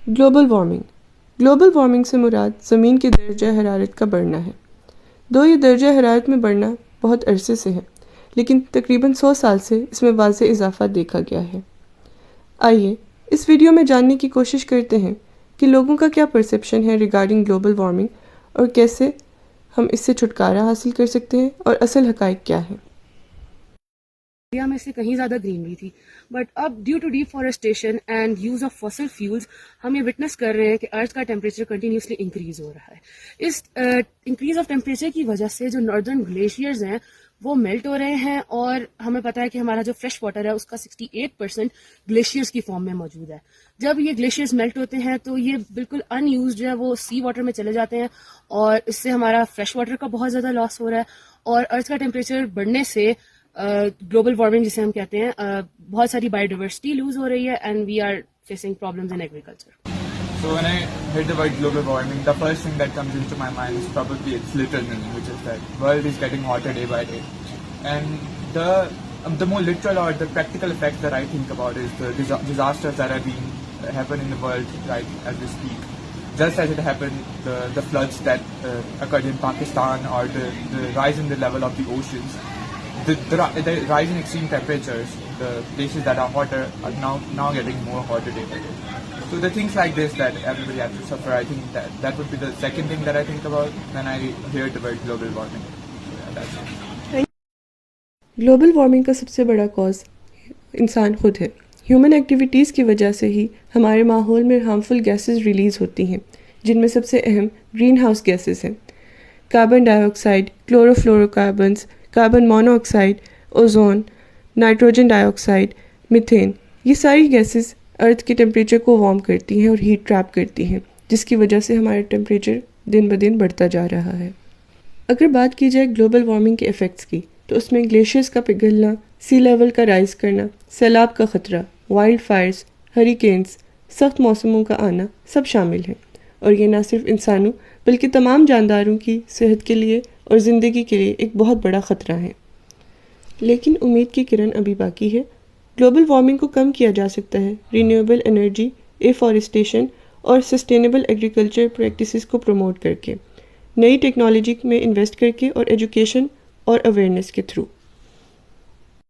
Global warming سے مراد زمین کے درجہ حرارت کا بڑھنا ہے۔ یہ درجہ حرارت میں بڑھنا بہت عرصے سے ہے، لیکن تقریباً 100 سال سے اس میں واضح اضافہ دیکھا گیا ہے۔ آئیے اس ویڈیو میں جاننے کی کوشش کرتے ہیں کہ لوگوں کا کیا پرسیپشن ہے ریگارڈنگ گلوبل وارمنگ اور کیسے ہم اس سے چھٹکارا حاصل کر سکتے ہیں اور اصل حقائق کیا ہیں۔ انڈیا میں سے کہیں زیادہ گرینری تھی، بٹ اب due to deforestation and use of fossil fuels ہم یہ وٹنس کر رہے ہیں کہ ارتھ کا ٹیمپریچر کنٹینیوسلی انکریز ہو رہا ہے۔ اس انکریز آف ٹیمپریچر کی وجہ سے جو ناردرن گلیشیئرز ہیں وہ میلٹ ہو رہے ہیں، اور ہمیں پتہ ہے کہ ہمارا جو فریش واٹر ہے اس کا 68% گلیشیئرز کی فارم میں موجود ہے۔ جب یہ گلیشیئرز میلٹ ہوتے ہیں تو یہ بالکل ان یوزڈ جو ہے وہ سی واٹر میں چلے جاتے ہیں، اور اس سے ہمارا فریش واٹر کا بہت زیادہ لاس ہو رہا ہے، اور ارتھ کا ٹیمپریچر بڑھنے سے گلوبل وارمنگ جسے ہم کہتے ہیں بہت ساری بایو ڈائیورسٹی لوز ہو رہی ہے، and we are facing problems in agriculture. So when I hear the word global warming, the first thing that comes into my mind is probably its literal meaning, which is that the world is getting hotter day by day. And the more literal or the practical effects that I think about is the disasters that are being happen in the world right as we speak. Just as it happened, the floods that occurred in Pakistan, or the rise in the level of the oceans. The rise in extreme temperatures, the places that are hotter are now getting more hotter day by day. So the things like this that everybody has to suffer, I think that would be the second thing that I think about when I hear the word global warming. So yeah, that's it. Global warming کا سب سے بڑا cause انسان خود ہے۔ Human activities کی وجہ سے ہی ہمارے ماحول میں ہارمفل گیسز ریلیز ہوتی ہیں، جن میں سب سے اہم گرین ہاؤس گیسز ہیں: carbon dioxide, chlorofluorocarbons, carbon monoxide, ozone, nitrogen dioxide, methane. یہ ساری گیسز ارتھ کے ٹیمپریچر کو وارم کرتی ہیں اور ہیٹ ٹریپ کرتی ہیں، جس کی وجہ سے ہمارا ٹیمپریچر دن بدن بڑھتا جا رہا ہے۔ اگر بات کی جائے گلوبل وارمنگ کے ایفیکٹس کی، تو اس میں گلیشیئرز کا پگھلنا، سی لیول کا رائز کرنا، سیلاب کا خطرہ، وائلڈ فائرز، ہریکینز، سخت موسموں کا آنا سب شامل ہیں، اور یہ نہ صرف انسانوں بلکہ تمام جانداروں کی صحت کے لیے اور زندگی کے لیے ایک بہت بڑا خطرہ ہے۔ لیکن امید کی کرن ابھی باقی ہے۔ گلوبل وارمنگ کو کم کیا جا سکتا ہے رینیویبل انرجی، ایفارسٹیشن اور سسٹینیبل ایگریکلچر پریکٹسز کو پروموٹ کر کے، نئی ٹیکنالوجی میں انویسٹ کر کے، اور ایجوکیشن اور اویئرنیس کے تھرو۔